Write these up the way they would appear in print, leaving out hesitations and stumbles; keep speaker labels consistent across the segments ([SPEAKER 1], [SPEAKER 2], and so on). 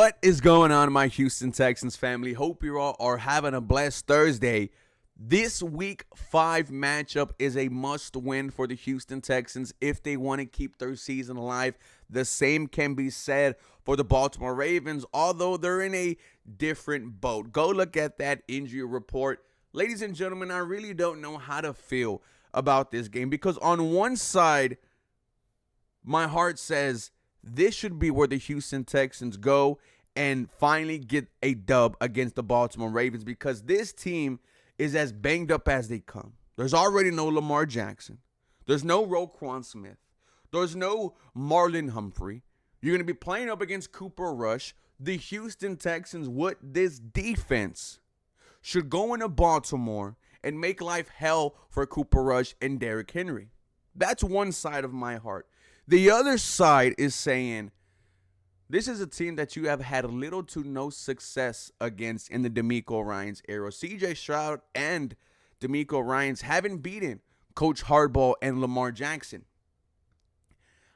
[SPEAKER 1] What is going on, my Houston Texans family? Hope you all are having a blessed Thursday. This week 5 matchup is a must win for the Houston Texans if they want to keep their season alive. The same can be said for the Baltimore Ravens, although they're in a different boat. Go look at that injury report. Ladies and gentlemen, I really don't know how to feel about this game because on one side, my heart says this should be where the Houston Texans go and finally get a dub against the Baltimore Ravens because this team is as banged up as they come. There's already no Lamar Jackson. There's no Roquan Smith. There's no Marlon Humphrey. You're going to be playing up against Cooper Rush. The Houston Texans, with this defense, should go into Baltimore and make life hell for Cooper Rush and Derrick Henry. That's one side of my heart. The other side is saying, this is a team that you have had little to no success against in the DeMeco Ryans era. C.J. Stroud and DeMeco Ryans haven't beaten Coach Harbaugh and Lamar Jackson.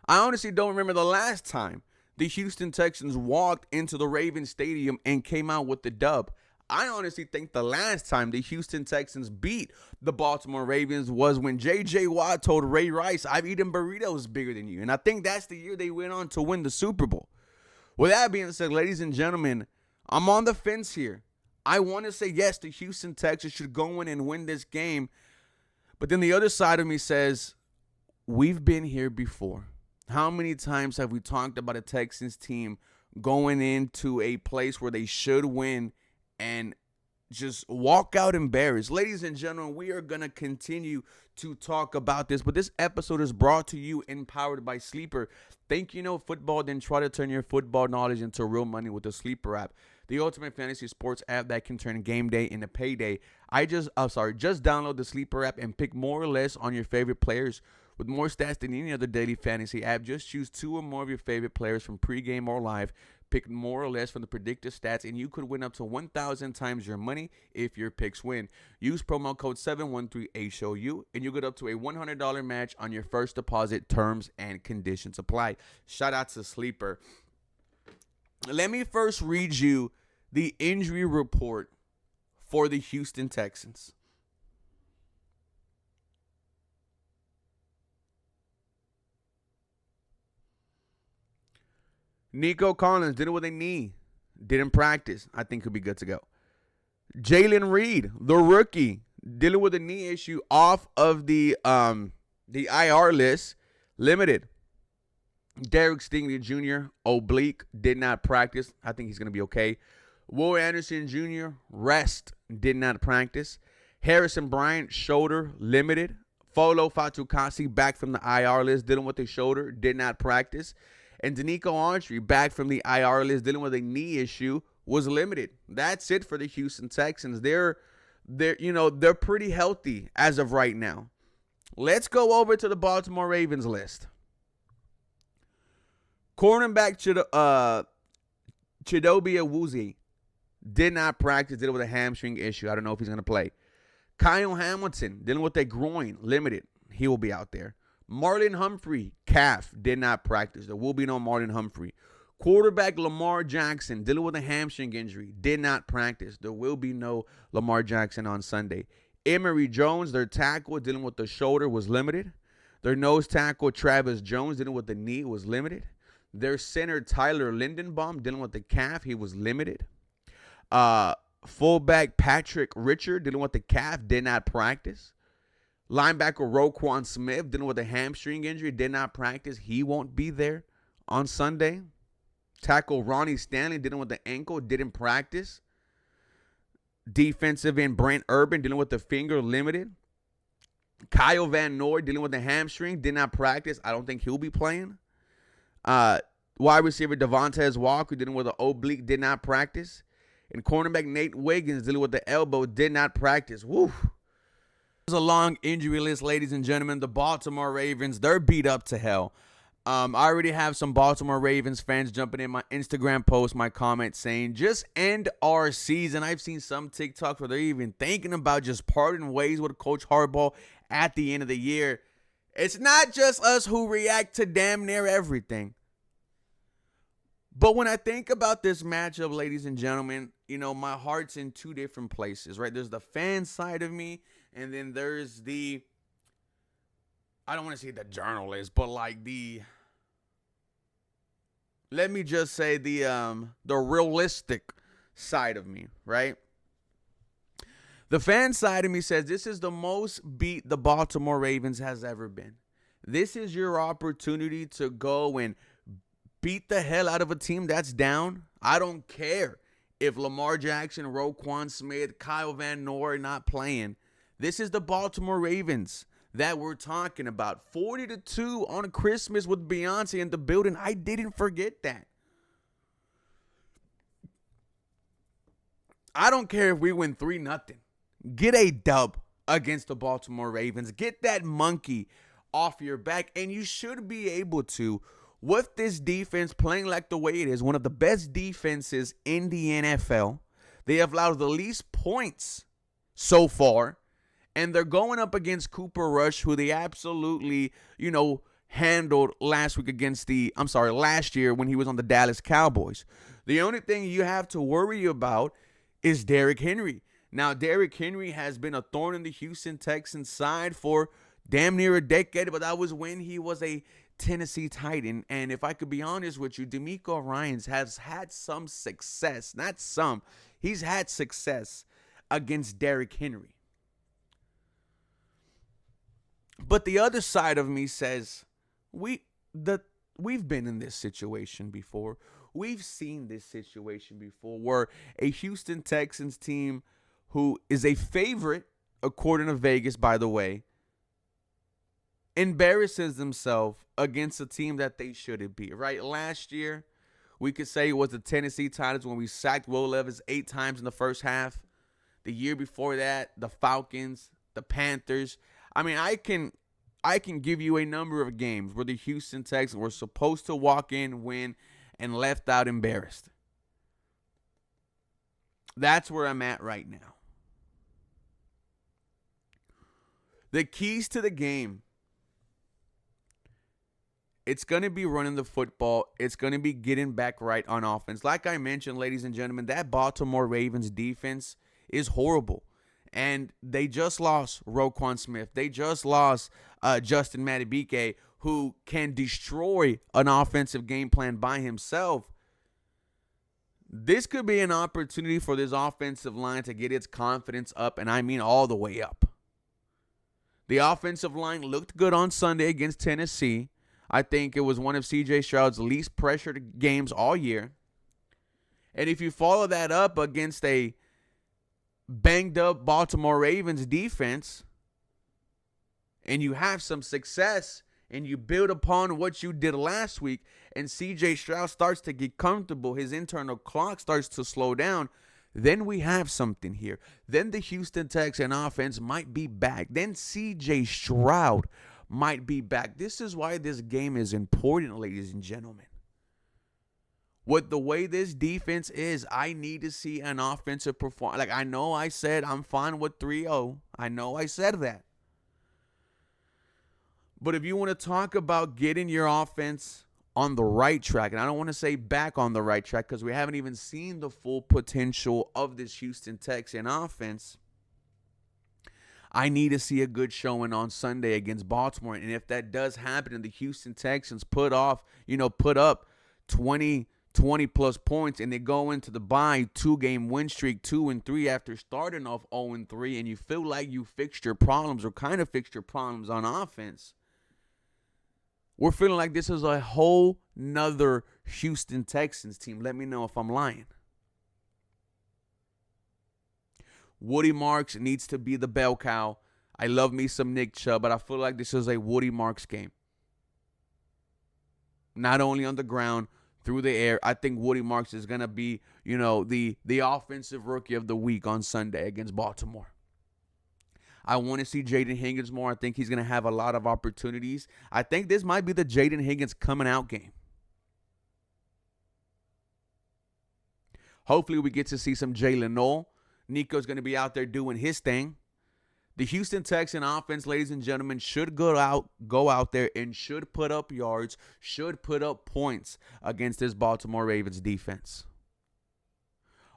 [SPEAKER 1] I honestly don't remember the last time the Houston Texans walked into the Ravens Stadium and came out with the dub. I honestly think the last time the Houston Texans beat the Baltimore Ravens was when J.J. Watt told Ray Rice, "I've eaten burritos bigger than you." And I think that's the year they went on to win the Super Bowl. With that being said, ladies and gentlemen, I'm on the fence here. I want to say yes, the Houston Texans should go in and win this game. But then the other side of me says, we've been here before. How many times have we talked about a Texans team going into a place where they should win and just walk out embarrassed? Ladies and gentlemen, we are going to continue to talk about this, but this episode is brought to you and powered by Sleeper. Think you know football, then try to turn your football knowledge into real money with the Sleeper app, the ultimate fantasy sports app that can turn game day into payday. Just download the Sleeper app and pick more or less on your favorite players. With more stats than any other daily fantasy app, just choose 2 or more of your favorite players from pregame or live. Pick more or less from the predictive stats, and you could win up to 1,000 times your money if your picks win. Use promo code 713HOU, and you'll get up to a $100 match on your first deposit. Terms and conditions apply. Shout out to Sleeper. Let me first read you the injury report for the Houston Texans. Nico Collins did it with a knee. Didn't practice. I think he'll be good to go. Jalen Reed, the rookie, dealing with a knee issue off of the IR list. Limited. Derek Stingley Jr., oblique, did not practice. I think he's going to be okay. Will Anderson Jr., rest, did not practice. Harrison Bryant, shoulder, limited. Folo Fatukasi, back from the IR list, dealing with a shoulder, did not practice. And Danico Autry, back from the IR list, dealing with a knee issue, was limited. That's it for the Houston Texans. They're pretty healthy as of right now. Let's go over to the Baltimore Ravens list. Cornerback Chidobe Awuzie did not practice, dealing with a hamstring issue. I don't know if he's going to play. Kyle Hamilton, dealing with a groin, limited. He will be out there. Marlon Humphrey, calf, did not practice. There will be no Marlon Humphrey. Quarterback Lamar Jackson, dealing with a hamstring injury, did not practice. There will be no Lamar Jackson on Sunday. Emory Jones, their tackle, dealing with the shoulder, was limited. Their nose tackle, Travis Jones, dealing with the knee, was limited. Their center, Tyler Lindenbaum, dealing with the calf, he was limited. Fullback Patrick Richard, dealing with the calf, did not practice. Linebacker Roquan Smith, dealing with a hamstring injury, did not practice. He won't be there on Sunday. Tackle Ronnie Stanley, dealing with the ankle, didn't practice. Defensive end Brent Urban, dealing with the finger, limited. Kyle Van Noy, dealing with the hamstring, did not practice. I don't think he'll be playing. Wide receiver Devontae Walker, dealing with an oblique, did not practice. And cornerback Nate Wiggins, dealing with the elbow, did not practice. Woo! It's a long injury list, ladies and gentlemen. The Baltimore Ravens, they're beat up to hell. I already have some Baltimore Ravens fans jumping in my Instagram post, my comment saying, just end our season. I've seen some TikToks where they're even thinking about just parting ways with Coach Harbaugh at the end of the year. It's not just us who react to damn near everything. But when I think about this matchup, ladies and gentlemen, my heart's in two different places, right? There's the fan side of me, and then there's I don't want to say the journalist, but like let me just say the realistic side of me, right? The fan side of me says this is the most beat the Baltimore Ravens has ever been. This is your opportunity to go and beat the hell out of a team that's down. I don't care if Lamar Jackson, Roquan Smith, Kyle Van Noy are not playing. This is the Baltimore Ravens that we're talking about. 40-2 on Christmas with Beyonce in the building. I didn't forget that. I don't care if we win 3-0. Get a dub against the Baltimore Ravens. Get that monkey off your back, and you should be able to. With this defense playing like the way it is, one of the best defenses in the NFL, they have allowed the least points so far, and they're going up against Cooper Rush, who they absolutely, handled last year when he was on the Dallas Cowboys. The only thing you have to worry about is Derrick Henry. Now, Derrick Henry has been a thorn in the Houston Texans side for damn near a decade, but that was when he was a Tennessee Titan. And if I could be honest with you, DeMeco Ryans has had some success. Not some. He's had success against Derrick Henry. But the other side of me says, we've been in this situation before. We've seen this situation before where a Houston Texans team who is a favorite, according to Vegas, by the way, embarrasses themselves against a team that they shouldn't be, right? Last year, we could say it was the Tennessee Titans when we sacked Will Levis 8 times in the first half. The year before that, the Falcons, the Panthers. I mean, I can give you a number of games where the Houston Texans were supposed to walk in, win, and left out embarrassed. That's where I'm at right now. The keys to the game, it's going to be running the football. It's going to be getting back right on offense. Like I mentioned, ladies and gentlemen, that Baltimore Ravens defense is horrible. And they just lost Roquan Smith. They just lost Justin Madubuike, who can destroy an offensive game plan by himself. This could be an opportunity for this offensive line to get its confidence up, and I mean all the way up. The offensive line looked good on Sunday against Tennessee. I think it was one of C.J. Stroud's least pressured games all year. And if you follow that up against a banged-up Baltimore Ravens defense, and you have some success, and you build upon what you did last week, and C.J. Stroud starts to get comfortable, his internal clock starts to slow down, then we have something here. Then the Houston Texans offense might be back. Then C.J. Stroud might be back. This is why this game is important, ladies and gentlemen. With the way this defense is, I need to see an offensive performance. Like, I know I said I'm fine with 3-0. I know I said that. But if you want to talk about getting your offense on the right track, and I don't want to say back on the right track because we haven't even seen the full potential of this Houston Texans offense, I need to see a good showing on Sunday against Baltimore. And if that does happen and the Houston Texans put up 20 plus points and they go into the bye 2-game win streak, 2-3 after starting off 0-3, and you feel like you fixed your problems or kind of fixed your problems on offense, we're feeling like this is a whole nother Houston Texans team. Let me know if I'm lying. Woody Marks needs to be the bell cow. I love me some Nick Chubb, but I feel like this is a Woody Marks game. Not only on the ground, through the air. I think Woody Marks is going to be, the offensive rookie of the week on Sunday against Baltimore. I want to see Jaden Higgins more. I think he's going to have a lot of opportunities. I think this might be the Jaden Higgins coming out game. Hopefully we get to see some Jalen Noel. Nico's going to be out there doing his thing. The Houston Texan offense, ladies and gentlemen, should go out there and should put up yards, should put up points against this Baltimore Ravens defense.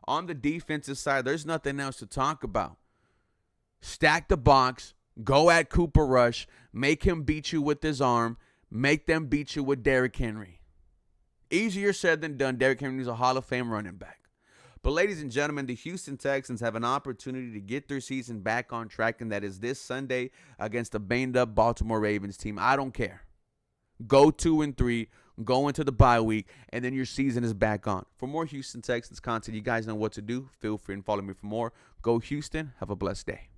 [SPEAKER 1] On the defensive side, there's nothing else to talk about. Stack the box, go at Cooper Rush, make him beat you with his arm, make them beat you with Derrick Henry. Easier said than done. Derrick Henry is a Hall of Fame running back. But ladies and gentlemen, the Houston Texans have an opportunity to get their season back on track, and that is this Sunday against the banged-up Baltimore Ravens team. I don't care. Go 2-3, go into the bye week, and then your season is back on. For more Houston Texans content, you guys know what to do. Feel free and follow me for more. Go Houston. Have a blessed day.